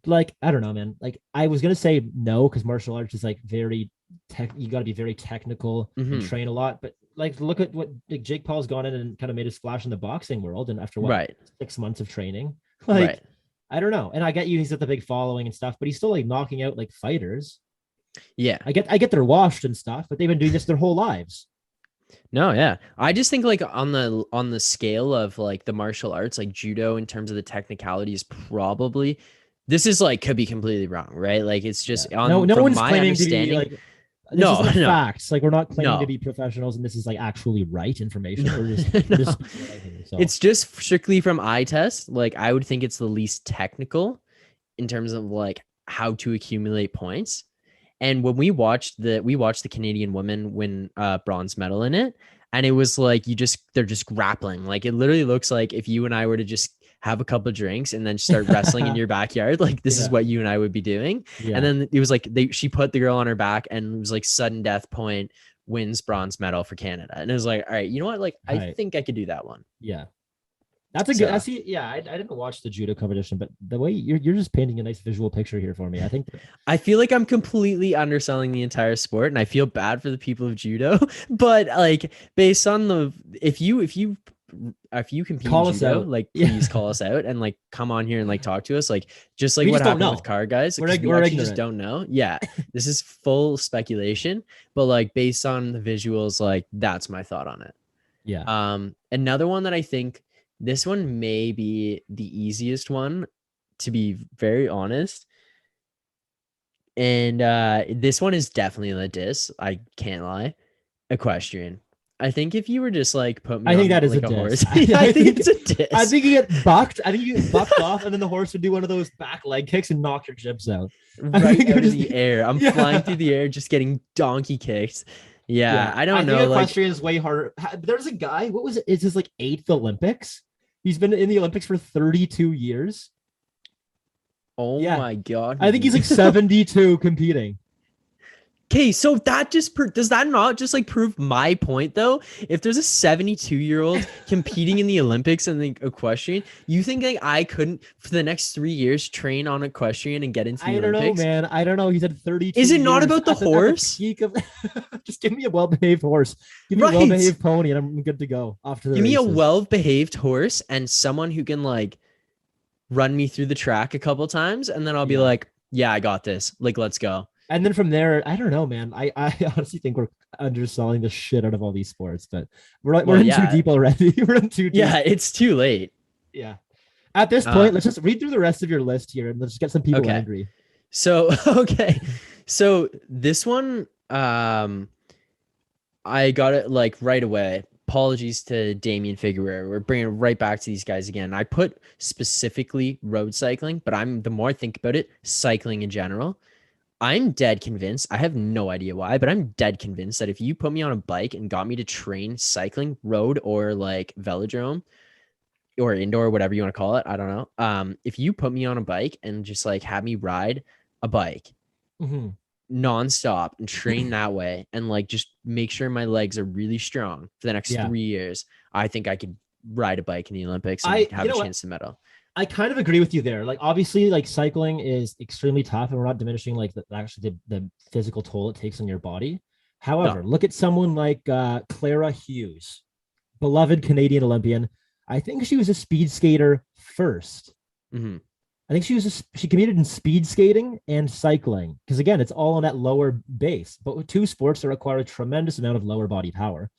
Like I don't know, man. Like I was gonna say no because martial arts is like very you got to be very technical and train a lot, but like look at what like Jake Paul's gone in and kind of made a splash in the boxing world, and after 6 months of training, like I don't know. And I get he's got the big following and stuff, but he's still like knocking out like fighters. Yeah, I get they're washed and stuff, but they've been doing this their whole lives. No, yeah, I just think like on the scale of like the martial arts, like judo in terms of the technicality is probably, this is like could be completely wrong, right? Like it's just on no from one's my claiming understanding. To be like, no, facts. Like we're not claiming to be professionals, and this is like actually right information. We're just so. It's just strictly from eye test. Like I would think it's the least technical in terms of like how to accumulate points. And when we watched the Canadian women win bronze medal in it, and it was like they're just grappling. Like it literally looks like if you and I were to just have a couple of drinks and then start wrestling in your backyard, like this is what you and I would be doing. Yeah. And then it was like she put the girl on her back, and it was like sudden death point, wins bronze medal for Canada. And it was like, all right, you know what? Like I think I could do that one. Yeah. That's a good. I see. Yeah, I didn't watch the judo competition, but the way you're just painting a nice visual picture here for me. I feel like I'm completely underselling the entire sport, and I feel bad for the people of judo. But like, based on if you compete call in judo, out. like please call us out and like come on here and like talk to us, like just like what happened with car guys. We're actually just don't know. Yeah, this is full speculation, but like based on the visuals, like that's my thought on it. Yeah. Another one that I think. This one may be the easiest one, to be very honest. And this one is definitely the diss. I can't lie. Equestrian. I think if you were just like put me, I think on, that is like, a horse. I think it's a diss. I think you get bucked. I think you get bucked off, and then the horse would do one of those back leg kicks and knock your jibs out. Right out of the air. I'm flying through the air, just getting donkey kicked. Yeah, I don't know. I think equestrian is way harder. There's a guy. What was it? It's his like 8th Olympics. He's been in the Olympics for 32 years. Oh my God. I think he's like 72 competing. Okay, so that just does that not just like prove my point though? If there's a 72-year-old competing in the Olympics and the equestrian, you think like I couldn't for the next 3 years train on equestrian and get into the Olympics? I don't know, man. I don't know. He said 32. Is it not about the horse? Just give me a well-behaved horse. Give me a well-behaved pony, and I'm good to go. Give me a well-behaved horse and someone who can like run me through the track a couple times, and then I'll be like, yeah, I got this. Like, let's go. And then from there, I don't know, man. I honestly think we're underselling the shit out of all these sports, but we're in too deep already. We're in too deep. Yeah, it's too late. Yeah. At this point, let's just read through the rest of your list here and let's get some people angry. So, okay. So this one, I got it like right away. Apologies to Damian Figueroa. We're bringing it right back to these guys again. I put specifically road cycling, but the more I think about it, cycling in general. I'm dead convinced. I have no idea why, but I'm dead convinced that if you put me on a bike and got me to train cycling, road or like velodrome or indoor, whatever you want to call it, I don't know. If you put me on a bike and just like have me ride a bike nonstop and train that way and like just make sure my legs are really strong for the next 3 years, I think I could ride a bike in the Olympics and have a chance to medal. I kind of agree with you there. Like, obviously, like cycling is extremely tough, and we're not diminishing like the physical toll it takes on your body. However, look at someone like Clara Hughes, beloved Canadian Olympian. I think she was a speed skater first. I think she competed in speed skating and cycling because again, it's all on that lower base. But with two sports that require a tremendous amount of lower body power,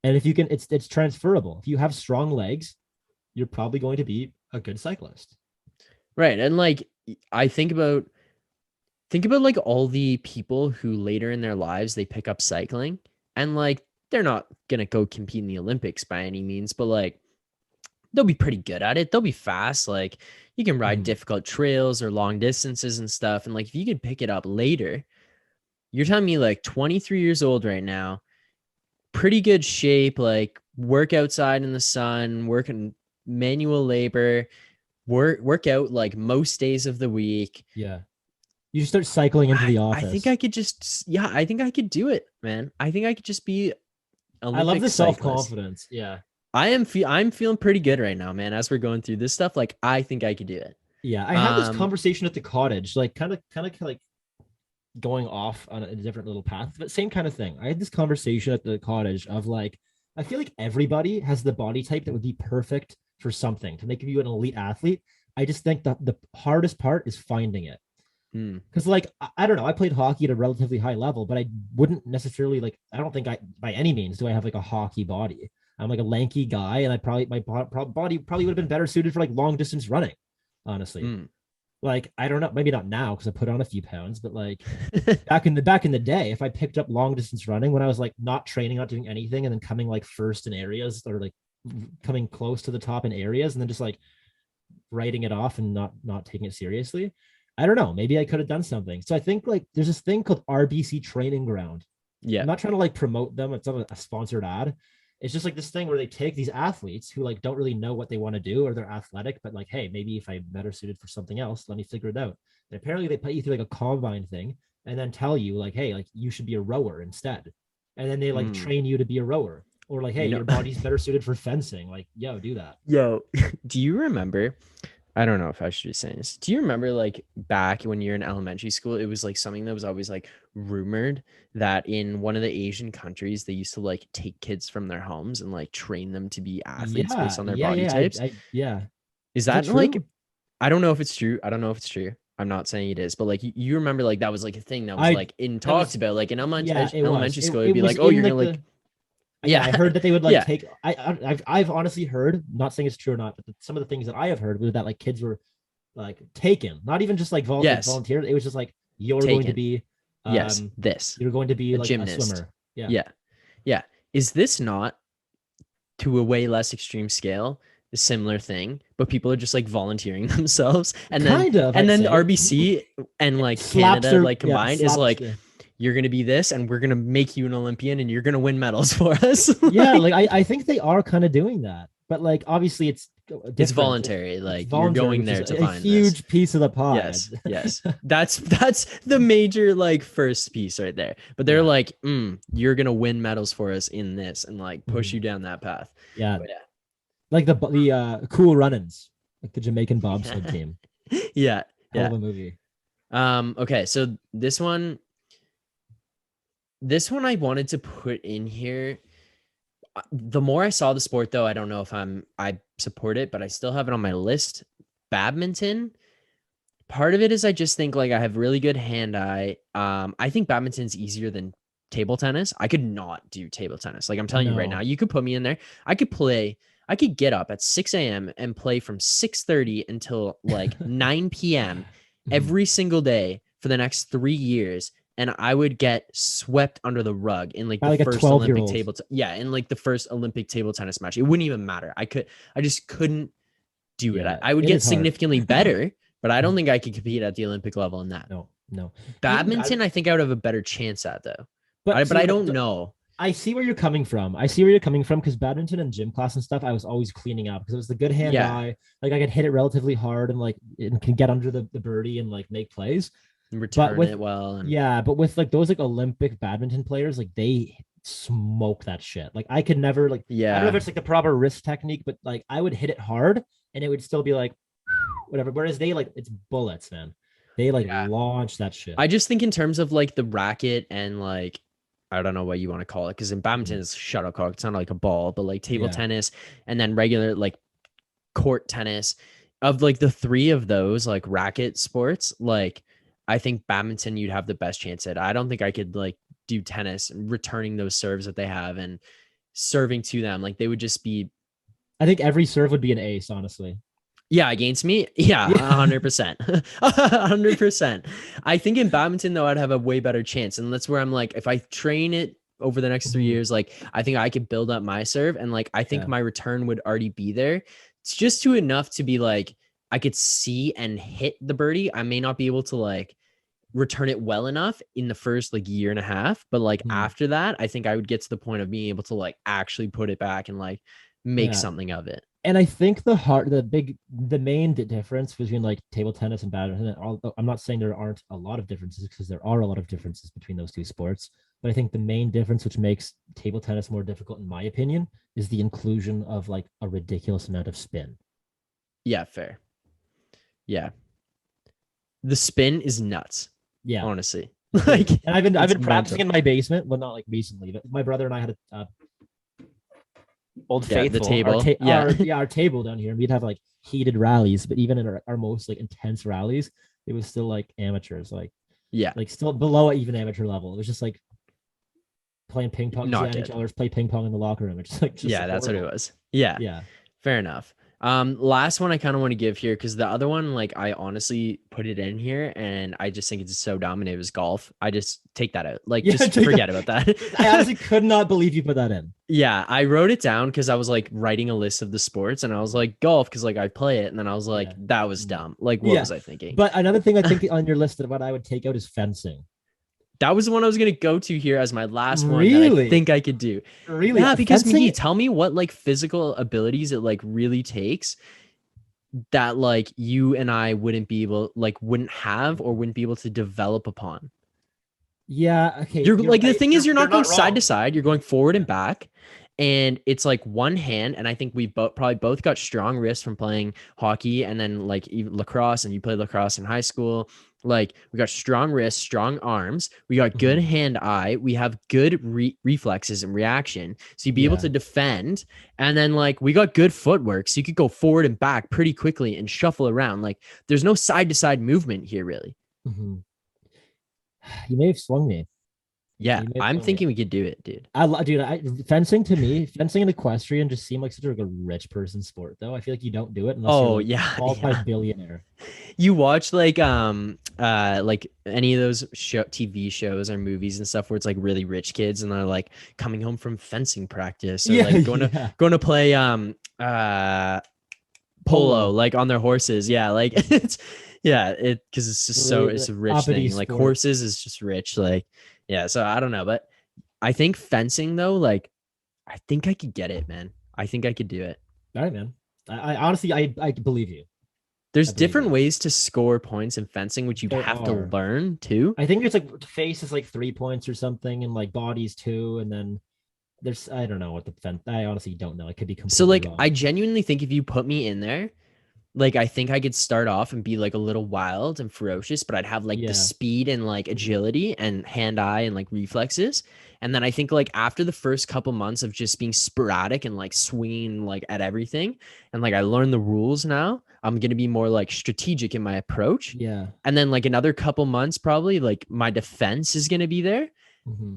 and if you can, it's transferable. If you have strong legs, you're probably going to be a good cyclist. Right. And like, I think about like all the people who later in their lives, they pick up cycling and like, they're not going to go compete in the Olympics by any means, but like, they'll be pretty good at it. They'll be fast. Like you can ride difficult trails or long distances and stuff. And like, if you could pick it up later, you're telling me like 23 years old right now, pretty good shape, like work outside in the sun, working manual labor, work out like most days of the week. Yeah. You just start cycling into the office. I think I could I think I could do it, man. I think I could just be Olympic I love the cyclist. Self-confidence. Yeah. I'm feeling pretty good right now, man. As we're going through this stuff, like I think I could do it. Yeah. I had this conversation at the cottage, like kind of like going off on a different little path, but same kind of thing. I had this conversation at the cottage of like, I feel like everybody has the body type that would be perfect for something to make you an elite athlete. I just think that the hardest part is finding it. Because like, I don't know, I played hockey at a relatively high level, but I wouldn't necessarily like, I don't think by any means do I have like a hockey body. I'm like a lanky guy, and my body probably would have been better suited for like long distance running, honestly. Like, I don't know, maybe not now because I put on a few pounds, but like back in the day, if I picked up long distance running when I was like not training, not doing anything, and then coming like first in areas or like coming close to the top in areas, and then just like writing it off and not taking it seriously, I don't know, maybe I could have done something. So I think like there's this thing called RBC Training Ground. I'm not trying to like promote them. It's not a sponsored ad. It's just like this thing where they take these athletes who like don't really know what they want to do, or they're athletic, but like, hey, maybe if I'm better suited for something else, let me figure it out. And apparently they put you through like a combine thing and then tell you like, hey, like you should be a rower instead. And then they like train you to be a rower, or like, hey, your body's better suited for fencing. Like, yo, do that. Yo, do you remember? I don't know if I should be saying this. Do you remember like back when you're in elementary school, it was like something that was always like rumored that in one of the Asian countries, they used to like take kids from their homes and like train them to be athletes based on their body types. Is that like, I don't know if it's true. I'm not saying it is, but like you remember like that was like a thing that was like in talks about like in elementary school, it'd be like, oh, you're gonna like yeah, I heard that they would like take. I've honestly heard, not saying it's true or not, but some of the things that I have heard was that like kids were like taken, not even just like volunteered. It was just like you're going to be you're going to be like gymnast. a swimmer. Yeah. Is this not to a way less extreme scale a similar thing, but people are just like volunteering themselves, and then RBC and like Canada like combined is like. You're going to be this, and we're going to make you an Olympian, and you're going to win medals for us. Yeah. Like, I think they are kind of doing that, but like, obviously it's voluntary. Like you're going there to find a huge piece of the pie. Yes. That's the major, like first piece right there. But they're like, you're going to win medals for us in this and like push you down that path. Yeah. Like the Cool Runnings, like the Jamaican bobsled team. Yeah. Hell of a movie. Okay. So this one I wanted to put in here. The more I saw the sport, though, I don't know if I support it, but I still have it on my list. Badminton. Part of it is I just think like I have really good hand-eye. I think badminton's easier than table tennis. I could not do table tennis. Like I'm telling you right now, you could put me in there. I could play I could get up at 6 a.m. and play from 6:30 until like 9 p.m. every single day for the next 3 years. And I would get swept under the rug in like By the like a first Olympic 12-year-old. table. In like the first Olympic table tennis match. It wouldn't even matter. I just couldn't do it. Yeah, I would it get is hard. significantly better, but I don't think I could compete at the Olympic level in that. No. Badminton, I think I would have a better chance at though. But But I don't know. I see where you're coming from. Because badminton and gym class and stuff, I was always cleaning up because it was the good hand eye. Like I could hit it relatively hard and like it can get under the birdie and like make plays. Return it well. And but with like those like Olympic badminton players, like they smoke that shit. Like I could never like I don't know if it's like the proper wrist technique, but like I would hit it hard and it would still be like whatever. Whereas they like it's bullets, man. They like launch that shit. I just think in terms of like the racket and like I don't know what you want to call it because in badminton it's shuttlecock. It's not like a ball, but like table tennis and then regular like court tennis. Of like the three of those like racket sports, like I think badminton you'd have the best chance at. I don't think I could like do tennis and returning those serves that they have and serving to them. Like they would just be. I think every serve would be an ace, honestly. Yeah, against me. Yeah, 100%. 100%. I think in badminton, though, I'd have a way better chance. And that's where I'm like, if I train it over the next 3 years, like I think I could build up my serve and like I think my return would already be there. It's just too enough to be like, I could see and hit the birdie. I may not be able to like return it well enough in the first like year and a half. But like after that, I think I would get to the point of being able to like actually put it back and like make something of it. And I think the main difference between like table tennis and badminton, although I'm not saying there aren't a lot of differences because there are a lot of differences between those two sports, but I think the main difference which makes table tennis more difficult, in my opinion, is the inclusion of like a ridiculous amount of spin. Yeah, fair. Yeah. The spin is nuts. Yeah. Honestly. Like, and I've been practicing in my basement, well, not like recently, but my brother and I had a Old Faithful, the table. Our table down here. We'd have like heated rallies, but even in our most like intense rallies, it was still like amateurs, like still below even amateur level. It was just like playing ping pong. Each other's play ping pong in the locker room. It's like that's what it was. Yeah. Fair enough. Last one I kind of want to give here because the other one, like I honestly put it in here and I just think it's so dumb and it was golf. I just take that out. Like just forget about that. I honestly could not believe you put that in. Yeah, I wrote it down because I was like writing a list of the sports and I was like golf because like I play it and then I was like that was dumb. Like what was I thinking? But another thing I think on your list of what I would take out is fencing. That was the one I was going to go to here as my last one that I think I could do. Really? Yeah, because Magee, tell me what like physical abilities it like really takes that like you and I wouldn't have or wouldn't be able to develop upon. Yeah, okay. You're like right. The thing is you're not going side to side, you're going forward and back. And it's like one hand, and I think we probably both got strong wrists from playing hockey and then like even lacrosse, and you played lacrosse in high school. Like we got strong wrists, strong arms. We got good hand-eye. We have good reflexes and reaction. So you'd be able to defend. And then like we got good footwork. So you could go forward and back pretty quickly and shuffle around. Like there's no side-to-side movement here, really. Mm-hmm. You may have swung me. Yeah, I'm thinking we could do it, dude. Fencing and equestrian just seem like such a rich person sport, though. I feel like you don't do it unless you're a qualified billionaire. You watch like any of those TV shows or movies and stuff where it's like really rich kids and they're like coming home from fencing practice or like going to play polo like on their horses. Yeah, like it's because it's just really it's a rich thing. Like horses is just rich, like. Yeah, so I don't know, but I think fencing though, like, I think I could get it, man. I think I could do it. All right, man. I honestly, I believe you. There's different ways to score points in fencing, which you have to learn too. I think it's like face is like 3 points or something, and like bodies 2, and then there's I don't know what the fence. I honestly don't know. It could be completely so like wrong. I genuinely think if you put me in there. Like, I think I could start off and be like a little wild and ferocious, but I'd have like the speed and like agility and hand-eye and like reflexes. And then I think like after the first couple months of just being sporadic and like swinging like at everything and like I learned the rules now, I'm going to be more like strategic in my approach. Yeah. And then like another couple months, probably like my defense is going to be there. Mm-hmm.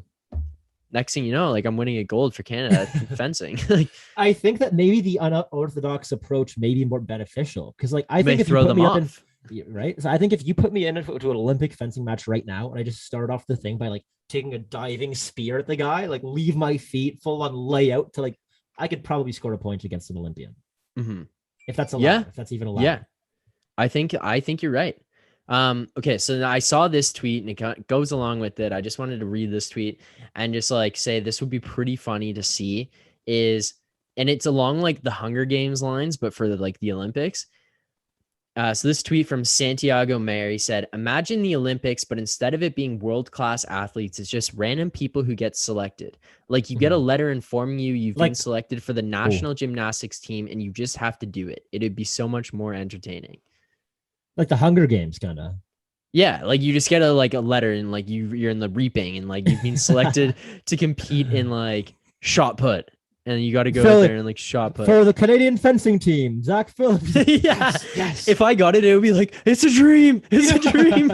next thing you know, like I'm winning a gold for Canada at fencing. Like I think that maybe the unorthodox approach may be more beneficial because, like, I may think if you throw put them me up in, off. right, so I think if you put me into an Olympic fencing match right now, and I just start off the thing by like taking a diving spear at the guy, like leave my feet full on layout to like, I could probably score a point against an Olympian Mm-hmm. if that's Yeah. allowed, if that's even allowed. Yeah. I think you're right. Okay, so I saw this tweet and it goes along with it. I just wanted to read this tweet and just like say this would be pretty funny to see is, and it's along like the Hunger Games lines, but for the Olympics. So this tweet from Santiago Mary said, imagine the Olympics, but instead of it being world-class athletes, it's just random people who get selected. Like you get a letter informing you've been selected for the national gymnastics team and you just have to do it. It'd be so much more entertaining. Like the Hunger Games, kind of. Yeah, like you just get a letter and like you're in the reaping and like you've been selected to compete in like shot put. And you got to go out there and like shot put. For the Canadian fencing team, Zach Phillips. Yeah. Yes. If I got it, it would be like, it's a dream. It's a dream.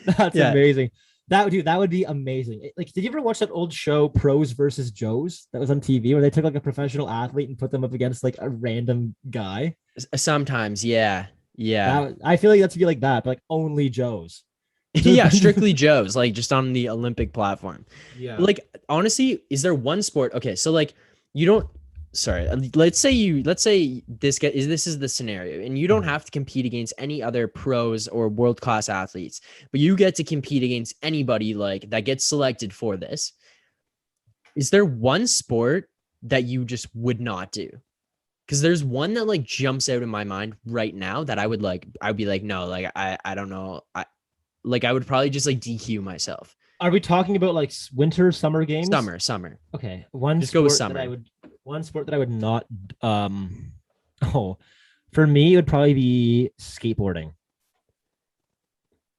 That's amazing. That would be amazing. Like, did you ever watch that old show, Pros versus Joes, that was on TV, where they took like a professional athlete and put them up against like a random guy? Sometimes, yeah. Yeah. I feel like that's be like that, but like only Joes. Yeah, strictly Joes, like just on the Olympic platform. Yeah. But, like, honestly, is there one sport? Okay, so like you don't. Sorry, let's say this is the scenario, and you don't have to compete against any other pros or world class athletes, but you get to compete against anybody like that gets selected for this. Is there one sport that you just would not do? Because there's one that like jumps out in my mind right now that I'd be like, no, like I don't know, I would probably just like DQ myself. Are we talking about like winter, summer games? Summer. Okay. Just go with summer. One sport that I would not for me it would probably be skateboarding.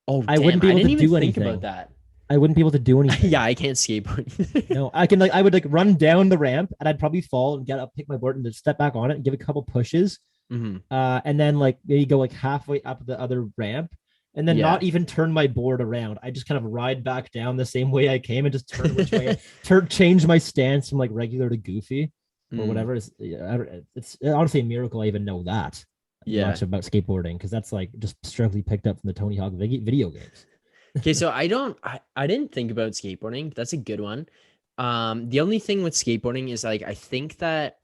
Oh, I wouldn't be able to do anything about that. I wouldn't be able to do anything. Yeah, I can't skateboard. No, I would like run down the ramp and I'd probably fall and get up, pick my board and then step back on it and give a couple pushes. Mm-hmm. And then like maybe go like halfway up the other ramp and then not even turn my board around. I just kind of ride back down the same way I came and just turn which way change my stance from like regular to goofy or whatever. It's honestly a miracle I even know that much about skateboarding because that's like just strictly picked up from the Tony Hawk video games. Okay, so I didn't think about skateboarding. But that's a good one. The only thing with skateboarding is like I think that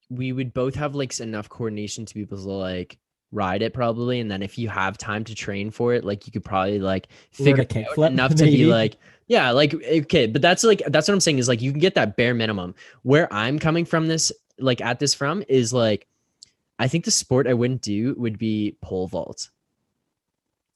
we would both have like enough coordination to be able to like ride it probably, and then if you have time to train for it, like you could probably like figure it out enough to be like like okay. But that's what I'm saying is like you can get that bare minimum. Where I'm coming from this like at this from is like I think the sport I wouldn't do would be pole vault.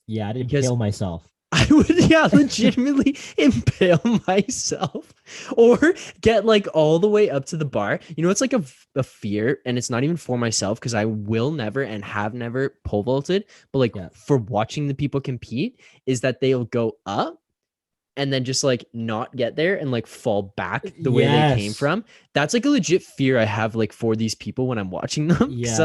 Yeah, I'd impale myself. I would, legitimately impale myself or get like all the way up to the bar. You know, it's like a fear, and it's not even for myself because I will never and have never pole vaulted. But like for watching the people compete, is that they'll go up and then just like not get there and like fall back the way they came from. That's like a legit fear I have like for these people when I'm watching them. Because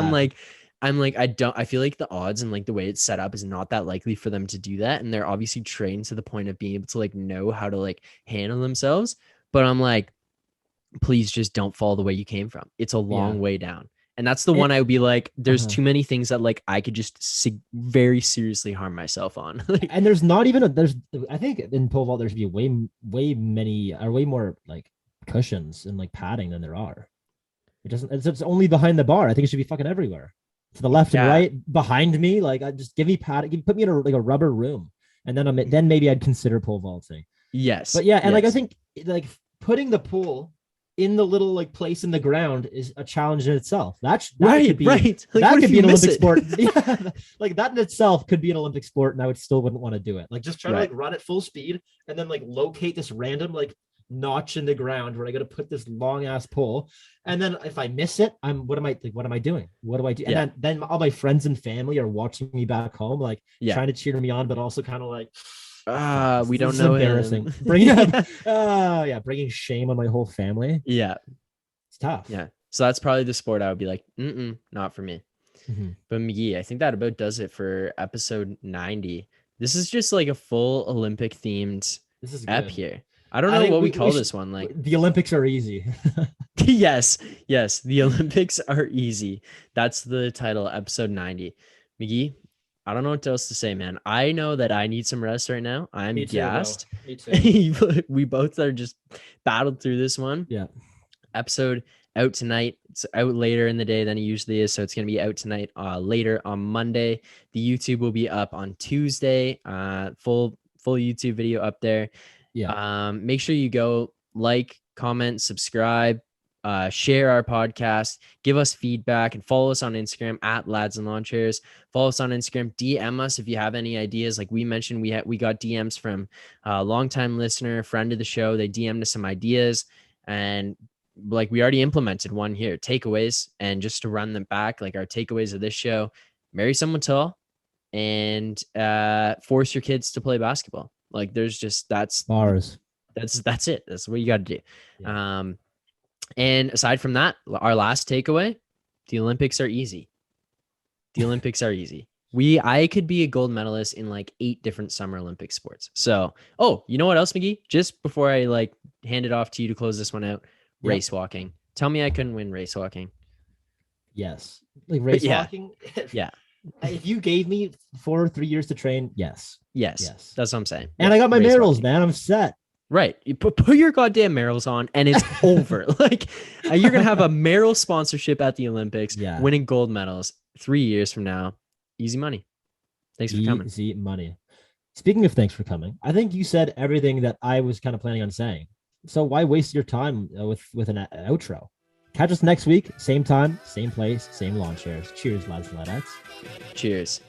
I feel like the odds and like the way it's set up is not that likely for them to do that. And they're obviously trained to the point of being able to like know how to like handle themselves. But I'm like, please just don't fall the way you came from. It's a long way down. And that's the one I would be like, there's too many things that like I could just very seriously harm myself on. And there's not even I think in pole vault, there should be way more like cushions and like padding than there are. It's only behind the bar. I think it should be fucking everywhere. To the left and right behind me, like I just give me padding, put me in a rubber room, and then maybe I'd consider pole vaulting. Yes, but like I think like putting the pole in the little like place in the ground is a challenge in itself. That could be like, that could be an Olympic sport. Yeah, like that in itself could be an Olympic sport, and I wouldn't want to do it. Like just try to like run at full speed and then like locate this random like notch in the ground where I got to put this long ass pole, and then if I miss it, what am I doing? What do I do? And then all my friends and family are watching me back home, like trying to cheer me on, but also kind of like, we don't know embarrassing. Bringing shame on my whole family. Yeah, it's tough. Yeah, so that's probably the sport I would be like, not for me. Mm-hmm. But Magee, I think that about does it for episode 90. This is just like a full Olympic themed This is Ep good. here. I don't know what we call this one. Like the Olympics are easy. yes, the Olympics are easy. That's the title, episode 90. Magee, I don't know what else to say, man. I know that I need some rest right now. I'm gassed. Me too. We both are just battled through this one. Yeah. Episode out tonight. It's out later in the day than it usually is, so it's going to be out tonight, later on Monday. The YouTube will be up on Tuesday. Full YouTube video up there. Yeah. Make sure you go like, comment, subscribe, share our podcast, give us feedback, and follow us on Instagram at Lads and Lawn Chairs. Follow us on Instagram. DM us if you have any ideas. Like we mentioned, we got DMs from a longtime listener, friend of the show. They DM'd us some ideas, and like we already implemented one here, takeaways. And just to run them back, like our takeaways of this show: marry someone tall and force your kids to play basketball. Like there's just that's bars. That's it. That's what you got to do. Yeah. And aside from that, our last takeaway: the Olympics are easy. The Olympics are easy. I could be a gold medalist in like 8 different Summer Olympic sports. So, you know what else, Magee? Just before I like hand it off to you to close this one out, race walking. Tell me I couldn't win race walking. Yes. Like race walking? Yeah. If you gave me 4 or 3 years to train, yes. That's what I'm saying. And I got my Merrills, man. I'm set. Right. You put your goddamn Merrills on and it's over. Like you're going to have a Merrill sponsorship at the Olympics, winning gold medals 3 years from now. Easy money. Thanks for coming. Easy money. Speaking of thanks for coming, I think you said everything that I was kind of planning on saying. So why waste your time with an outro? Catch us next week. Same time, same place, same lawn chairs. Cheers, lads and ladettes. Cheers.